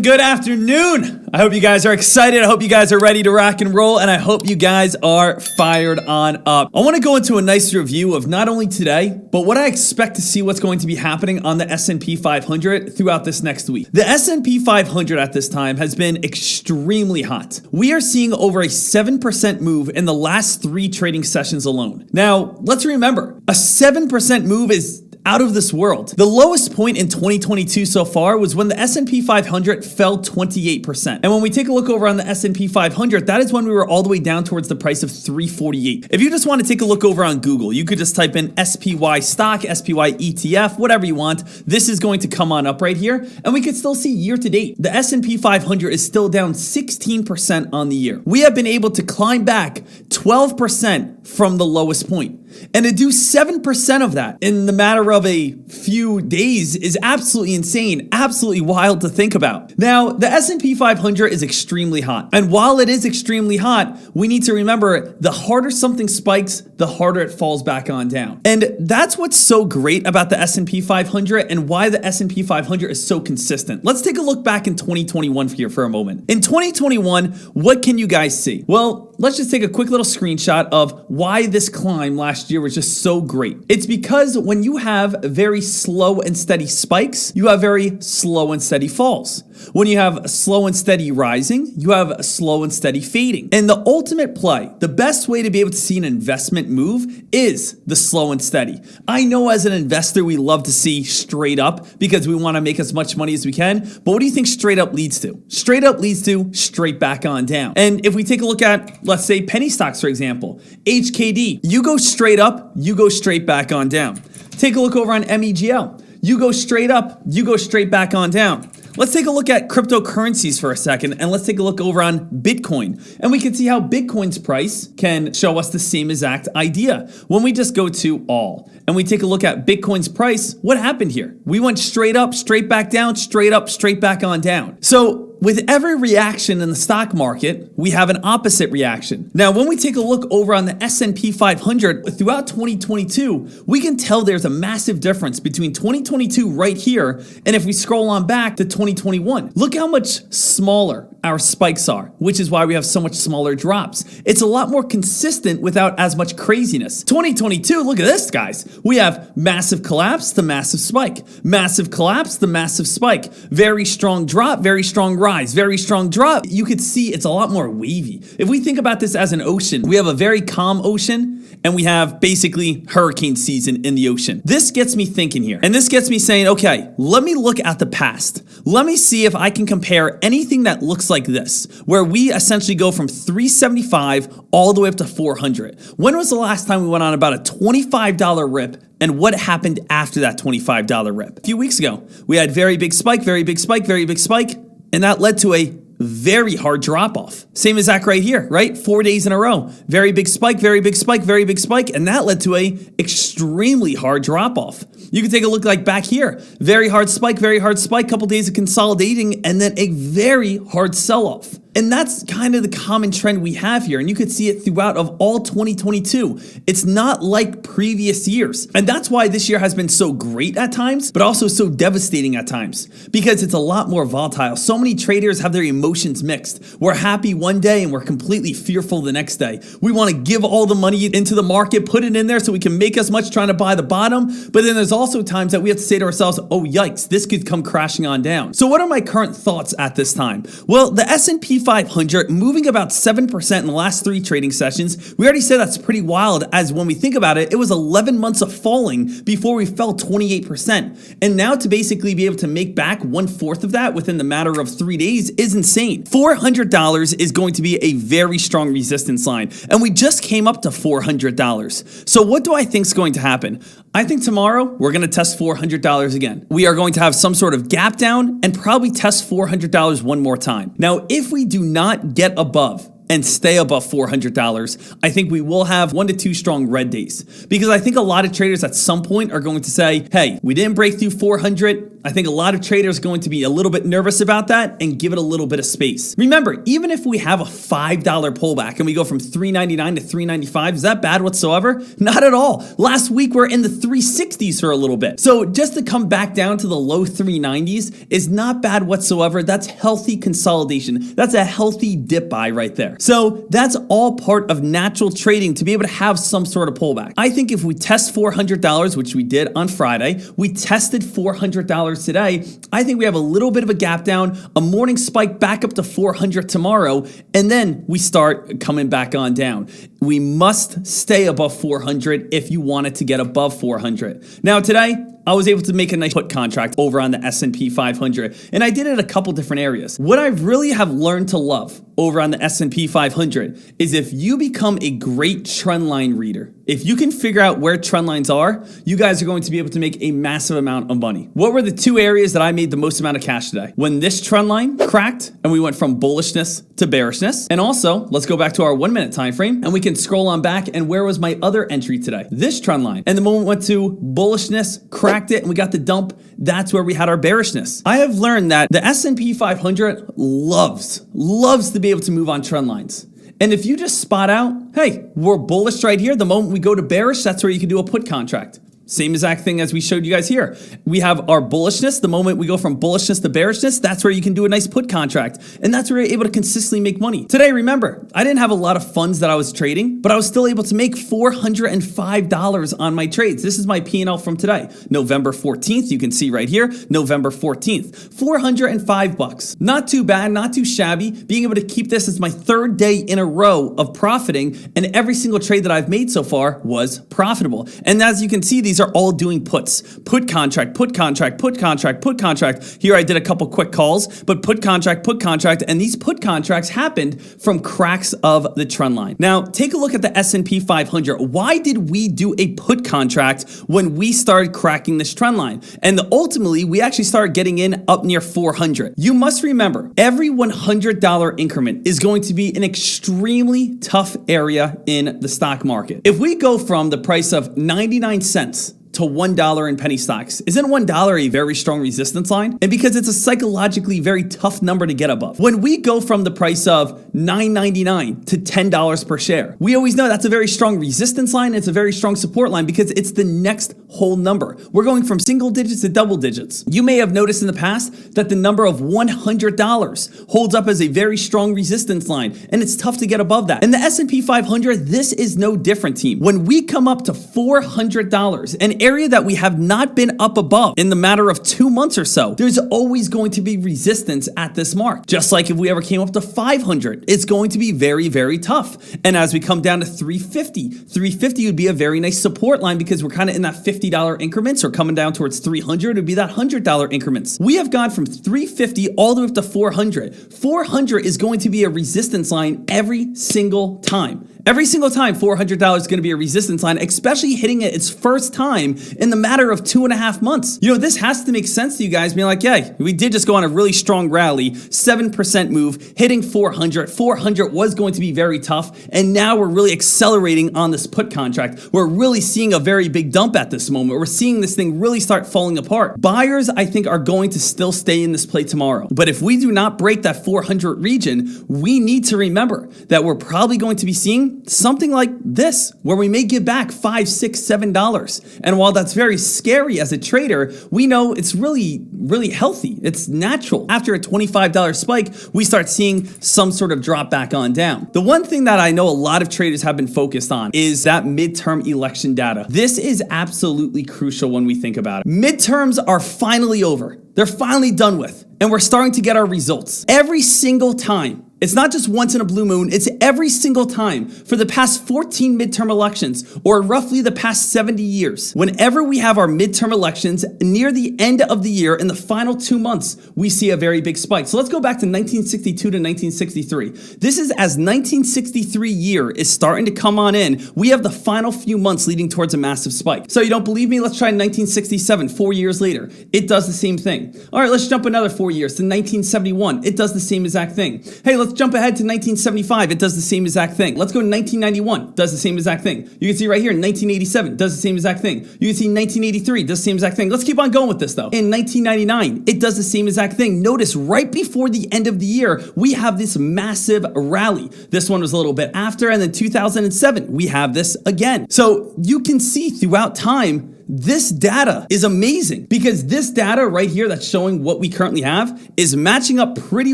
good afternoon. I hope you guys are excited. I hope you guys are ready to rock and roll, and I hope you guys are fired on up. I want to go into a nice review of not only today, but what I expect to see what's going to be happening on the S&P 500 throughout this next week. The S&P 500 at this time has been extremely hot. We are seeing over a 7% move in the last 3 trading sessions alone. Now, let's remember, a 7% move is out of this world. The lowest point in 2022 so far was when the S&P 500 fell 28%. And when we take a look over on the S&P 500, that is when we were all the way down towards the price of 348. If you just want to take a look over on Google, you could just type in SPY stock, SPY ETF, whatever you want. This is going to come on up right here. And we could still see year to date, the S&P 500 is still down 16% on the year. We have been able to climb back 12% from the lowest point. And to do 7% of that in the matter of a few days is absolutely insane, absolutely wild to think about. Now, the S&P 500 is extremely hot. And while it is extremely hot, we need to remember the harder something spikes, the harder it falls back on down. And that's what's so great about the S&P 500 and why the S&P 500 is so consistent. Let's take a look back in 2021 here for a moment. In 2021, what can you guys see? Well, let's just take a quick little screenshot of why this climb last year was just so great. It's because when you have very slow and steady spikes, you have very slow and steady falls. When you have slow and steady rising, you have slow and steady fading. And the ultimate play, the best way to be able to see an investment move is the slow and steady. I know as an investor, we love to see straight up because we want to make as much money as we can. But what do you think straight up leads to? Straight up leads to straight back on down. And if we take a look at, let's say, penny stocks, for example, HKD, you go straight up, you go straight back on down. Take a look over on MEGL. You go straight up, you go straight back on down. Let's take a look at cryptocurrencies for a second, and let's take a look over on Bitcoin. And we can see how Bitcoin's price can show us the same exact idea. When we just go to all, and we take a look at Bitcoin's price, what happened here? We went straight up, straight back down, straight up, straight back on down. So with every reaction in the stock market, we have an opposite reaction. Now, when we take a look over on the S&P 500 throughout 2022, we can tell there's a massive difference between 2022 right here, and if we scroll on back to 2021, look how much smaller our spikes are, which is why we have so much smaller drops. It's a lot more consistent without as much craziness. 2022, look at this, guys. We have massive collapse to massive spike, massive collapse to massive spike, very strong drop, very strong rise, very strong drop. You could see it's a lot more wavy. If we think about this as an ocean, we have a very calm ocean and we have basically hurricane season in the ocean. This gets me thinking here. And this gets me saying, okay, let me look at the past. Let me see if I can compare anything that looks like this, where we essentially go from 375 all the way up to 400. When was the last time we went on about a $25 rip? And what happened after that $25 rip? A few weeks ago, we had very big spike, very big spike, very big spike. And that led to a very hard drop off. Same as that right here, right? 4 days in a row. Very big spike, very big spike, very big spike. And that led to a extremely hard drop off. You can take a look like back here. Very hard spike, couple days of consolidating, and then a very hard sell off. And that's kind of the common trend we have here. And you could see it throughout of all 2022. It's not like previous years. And that's why this year has been so great at times, but also so devastating at times, because it's a lot more volatile. So many traders have their emotions mixed. We're happy one day and we're completely fearful the next day. We want to give all the money into the market, put it in there so we can make as much trying to buy the bottom. But then there's also times that we have to say to ourselves, oh, yikes, this could come crashing on down. So what are my current thoughts at this time? Well, the S&P 500 moving about 7% in the last 3 trading sessions. We already said that's pretty wild, as when we think about it, it was 11 months of falling before we fell 28%. And now to basically be able to make back 1/4 of that within the matter of 3 days is insane. $400 is going to be a very strong resistance line. And we just came up to $400. So what do I think is going to happen? I think tomorrow we're going to test $400 again. We are going to have some sort of gap down and probably test $400 one more time. Now, if we do not get above and stay above $400, I think we will have 1 to 2 strong red days. Because I think a lot of traders at some point are going to say, hey, we didn't break through 400. I think a lot of traders are going to be a little bit nervous about that and give it a little bit of space. Remember, even if we have a $5 pullback and we go from $3.99 to $3.95, is that bad whatsoever? Not at all. Last week, we're in the 360s for a little bit. So just to come back down to the low 390s is not bad whatsoever. That's healthy consolidation. That's a healthy dip buy right there. So that's all part of natural trading to be able to have some sort of pullback. I think if we test $400, which we did on Friday, we tested $400 today, I think we have a little bit of a gap down, a morning spike back up to 400 tomorrow, and then we start coming back on down. We must stay above 400 if you want it to get above 400. Now today, I was able to make a nice put contract over on the S&P 500, and I did it a couple different areas. What I really have learned to love over on the S&P 500 is if you become a great trend line reader, if you can figure out where trend lines are, you guys are going to be able to make a massive amount of money. What were the 2 areas that I made the most amount of cash today? When this trend line cracked and we went from bullishness to bearishness. And also, let's go back to our 1 minute time frame and we can scroll on back, and where was my other entry today? This trend line. And the moment we went to bullishness, cracked it, and we got the dump, that's where we had our bearishness. I have learned that the S&P 500 loves to be able to move on trend lines. And if you just spot out, hey, we're bullish right here, the moment we go to bearish, that's where you can do a put contract. Same exact thing as we showed you guys here. We have our bullishness. The moment we go from bullishness to bearishness, that's where you can do a nice put contract. And that's where you're able to consistently make money. Today, remember, I didn't have a lot of funds that I was trading, but I was still able to make $405 on my trades. This is my P&L from today. November 14th, you can see right here, November 14th, $405. Not too bad, not too shabby. Being able to keep this as my 3rd day in a row of profiting, and every single trade that I've made so far was profitable. And as you can see, these are all doing puts. Put contract, put contract, put contract, put contract. Here I did a couple quick calls, but put contract, and these put contracts happened from cracks of the trend line. Now, take a look at the S&P 500. Why did we do a put contract when we started cracking this trend line? And ultimately, we actually started getting in up near 400. You must remember, every $100 increment is going to be an extremely tough area in the stock market. If we go from the price of 99 cents to $1 in penny stocks, isn't $1 a very strong resistance line? And because it's a psychologically very tough number to get above. When we go from the price of $9.99 to $10 per share, we always know that's a very strong resistance line. It's a very strong support line because it's the next whole number. We're going from single digits to double digits. You may have noticed in the past that the number of $100 holds up as a very strong resistance line, and it's tough to get above that. In the S&P 500, this is no different, team. When we come up to $400, an area that we have not been up above in the matter of 2 months or so, there's always going to be resistance at this mark. Just like if we ever came up to 500, it's going to be very, very tough. And as we come down to 350 would be a very nice support line because we're kind of in that $50 increments, or coming down towards 300 would be that $100 increments. We have gone from 350 all the way up to 400. 400 is going to be a resistance line every single time. Every single time, $400 is going to be a resistance line, especially hitting it its first time in the matter of 2.5 months. You know, this has to make sense to you guys being like, yeah, we did just go on a really strong rally, 7% move, hitting 400. 400 was going to be very tough, and now we're really accelerating on this put contract. We're really seeing a very big dump at this moment. We're seeing this thing really start falling apart. Buyers, I think, are going to still stay in this play tomorrow. But if we do not break that 400 region, we need to remember that we're probably going to be seeing something like this, where we may give back $5, $6, $7. And while that's very scary as a trader, we know it's really, really healthy. It's natural. After a $25 spike, we start seeing some sort of drop back on down. The one thing that I know a lot of traders have been focused on is that midterm election data. This is absolutely crucial when we think about it. Midterms are finally over. They're finally done with, and we're starting to get our results. Every single time. It's not just once in a blue moon, it's every single time for the past 14 midterm elections, or roughly the past 70 years. Whenever we have our midterm elections near the end of the year, in the final 2 months, we see a very big spike. So let's go back to 1962 to 1963. This is as 1963 year is starting to come on in, we have the final few months leading towards a massive spike. So you don't believe me? Let's try 1967, 4 years later. It does the same thing. All right, let's jump another 4 years to 1971. It does the same exact thing. Hey, let's jump ahead to 1975. It does the same exact thing. Let's go to 1991. Does the same exact thing. You can see right here, 1987 does the same exact thing. You can see 1983 does the same exact thing. Let's keep on going with this though. In 1999, it does the same exact thing. Notice right before the end of the year, we have this massive rally. This one was a little bit after, and then 2007, we have this again. So you can see throughout time, this data is amazing because this data right here that's showing what we currently have is matching up pretty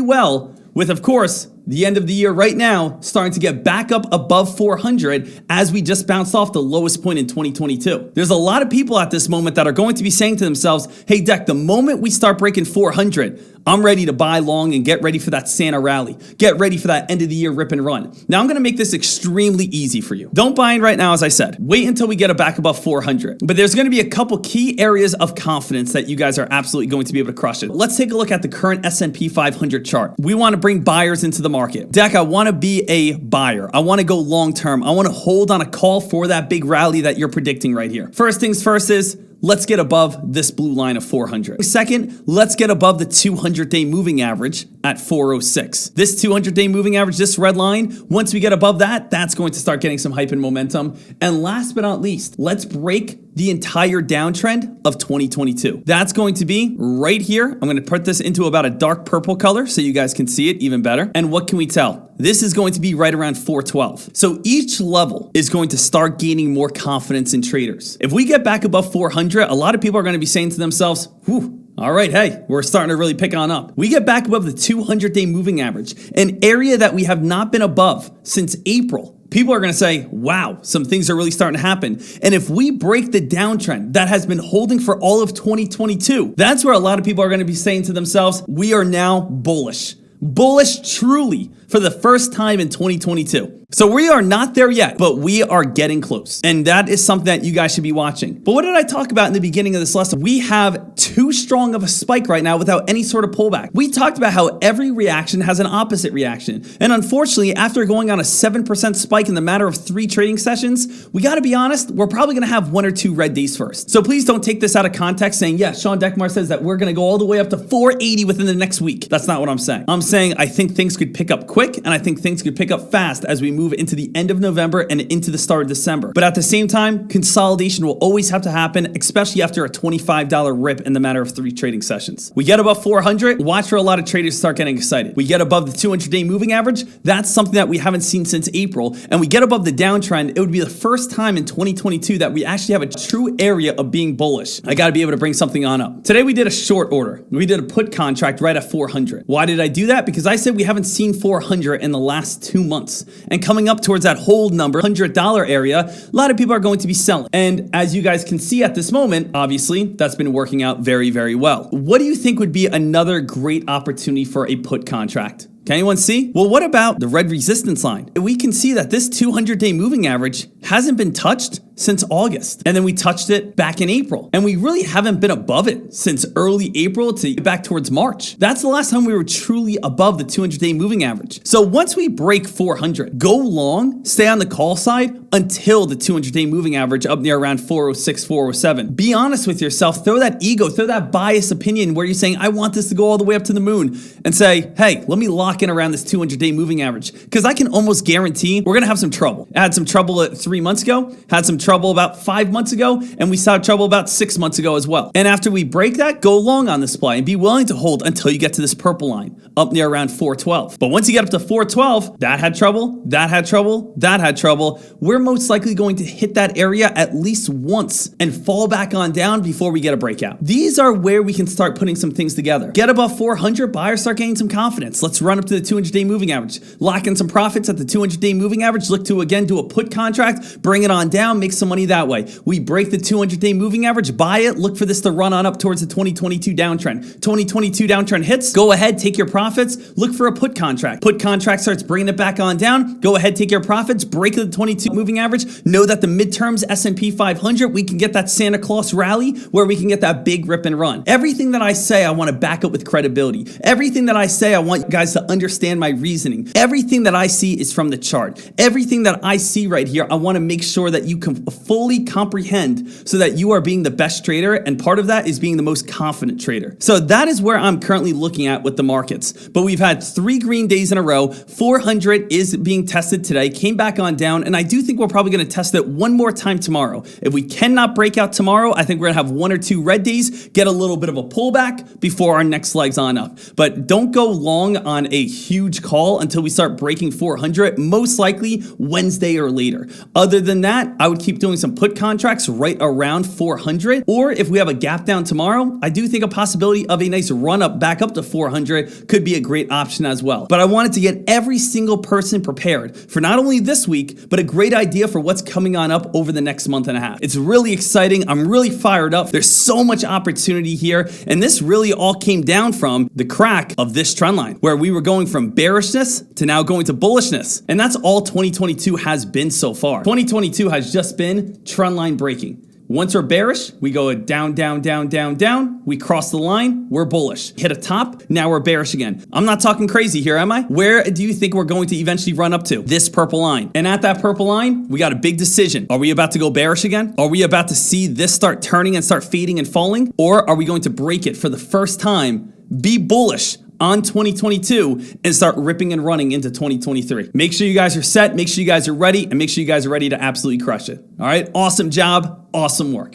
well with, of course, the end of the year right now starting to get back up above 400 as we just bounced off the lowest point in 2022. There's a lot of people at this moment that are going to be saying to themselves, hey, Deck, the moment we start breaking 400, I'm ready to buy long and get ready for that Santa rally. Get ready for that end of the year rip and run. Now, I'm going to make this extremely easy for you. Don't buy in right now, as I said. Wait until we get it back above 400. But there's going to be a couple key areas of confidence that you guys are absolutely going to be able to crush it. Let's take a look at the current S&P 500 chart. We want to bring buyers into the market. Deck, I want to be a buyer. I want to go long term. I want to hold on a call for that big rally that you're predicting right here. First things first is, let's get above this blue line of 400. Second, let's get above the 200-day moving average at 406. This 200-day moving average, this red line, once we get above that, that's going to start getting some hype and momentum. And last but not least, let's break the entire downtrend of 2022. That's going to be right here. I'm going to put this into about a dark purple color so you guys can see it even better. And what can we tell? This is going to be right around 412. So each level is going to start gaining more confidence in traders. If we get back above 400, a lot of people are going to be saying to themselves, whew, all right, hey, we're starting to really pick on up. We get back above the 200-day moving average, an area that we have not been above since April. People are going to say, wow, some things are really starting to happen. And if we break the downtrend that has been holding for all of 2022, that's where a lot of people are going to be saying to themselves, we are now bullish. Bullish truly for the first time in 2022. So we are not there yet, but we are getting close. And that is something that you guys should be watching. But what did I talk about in the beginning of this lesson? We have too strong of a spike right now without any sort of pullback. We talked about how every reaction has an opposite reaction. And unfortunately, after going on a 7% spike in the matter of 3 trading sessions, we got to be honest, we're probably going to have 1 or 2 red days first. So please don't take this out of context saying, yeah, Sean Deckmar says that we're going to go all the way up to 480 within the next week. That's not what I'm saying. I'm saying I think things could pick up quick and I think things could pick up fast as we move into the end of November and into the start of December. But at the same time, consolidation will always have to happen, especially after a $25 rip in the matter of 3 trading sessions. We get above 400, watch for a lot of traders start getting excited. We get above the 200-day moving average, that's something that we haven't seen since April, and we get above the downtrend, it would be the first time in 2022 that we actually have a true area of being bullish. I gotta be able to bring something on up. Today we did a short order. We did a put contract right at 400. Why did I do that? Because I said we haven't seen 400 in the last 2 months. And coming up towards that hold number, $100 area, a lot of people are going to be selling. And as you guys can see at this moment, obviously, that's been working out very, very well. What do you think would be another great opportunity for a put contract? Can anyone see? Well, what about the red resistance line? We can see that this 200-day moving average hasn't been touched since August. And then we touched it back in April. And we really haven't been above it since early April to back towards March. That's the last time we were truly above the 200-day moving average. So once we break 400, go long, stay on the call side until the 200-day moving average up near around 406, 407. Be honest with yourself. Throw that ego, throw that biased opinion where you're saying, I want this to go all the way up to the moon, and say, hey, let me lock in around this 200-day moving average. Because I can almost guarantee we're going to have some trouble. I had some trouble 3 months ago, had some trouble about 5 months ago, and we saw trouble about 6 months ago as well. And after we break that, go long on this play and be willing to hold until you get to this purple line up near around 412. But once you get up to 412, that had trouble, that had trouble, that had trouble. We're most likely going to hit that area at least once and fall back on down before we get a breakout. These are where we can start putting some things together. Get above 400, buyers start gaining some confidence. Let's run up to the 200-day moving average. Lock in some profits at the 200-day moving average. Look to, again, do a put contract, bring it on down, make some money that way. We break the 200-day moving average, buy it, look for this to run on up towards the 2022 downtrend. 2022 downtrend hits, go ahead, take your profits, look for a put contract. Put contract starts bringing it back on down, go ahead, take your profits, break the 22 moving average, know that the midterms S&P 500, we can get that Santa Claus rally where we can get that big rip and run. Everything that I say, I want to back up with credibility. Everything that I say, I want you guys to understand my reasoning. Everything that I see is from the chart. Everything that I see right here, I want to make sure that you can fully comprehend so that you are being the best trader, and part of that is being the most confident trader. So that is where I'm currently looking at with the markets. But we've had 3 green days in a row. 400 is being tested today, came back on down, and I do think we're probably going to test it one more time tomorrow. If we cannot break out tomorrow, I think we're going to have 1 or 2 red days, get a little bit of a pullback before our next leg's on up. But don't go long on a huge call until we start breaking 400, most likely Wednesday or later. Other than that, I would keep doing some put contracts right around 400, or if we have a gap down tomorrow, I do think a possibility of a nice run up back up to 400 could be a great option as well. But I wanted to get every single person prepared for not only this week, but a great idea for what's coming on up over the next month and a half. It's really exciting. I'm really fired up. There's so much opportunity here, and this really all came down from the crack of this trend line, where we were going from bearishness to now going to bullishness. And that's all 2022 has been so far. 2022 has just been trend line breaking. Once we're bearish, we go down, down, down, down, down. We cross the line, we're bullish. Hit a top, now we're bearish again. I'm not talking crazy here, am I? Where do you think we're going to eventually run up to? This purple line. And at that purple line, we got a big decision. Are we about to go bearish again? Are we about to see this start turning and start fading and falling? Or are we going to break it for the first time, be bullish on 2022 and start ripping and running into 2023. Make sure you guys are set, make sure you guys are ready, and make sure you guys are ready to absolutely crush it. All right, awesome job, awesome work.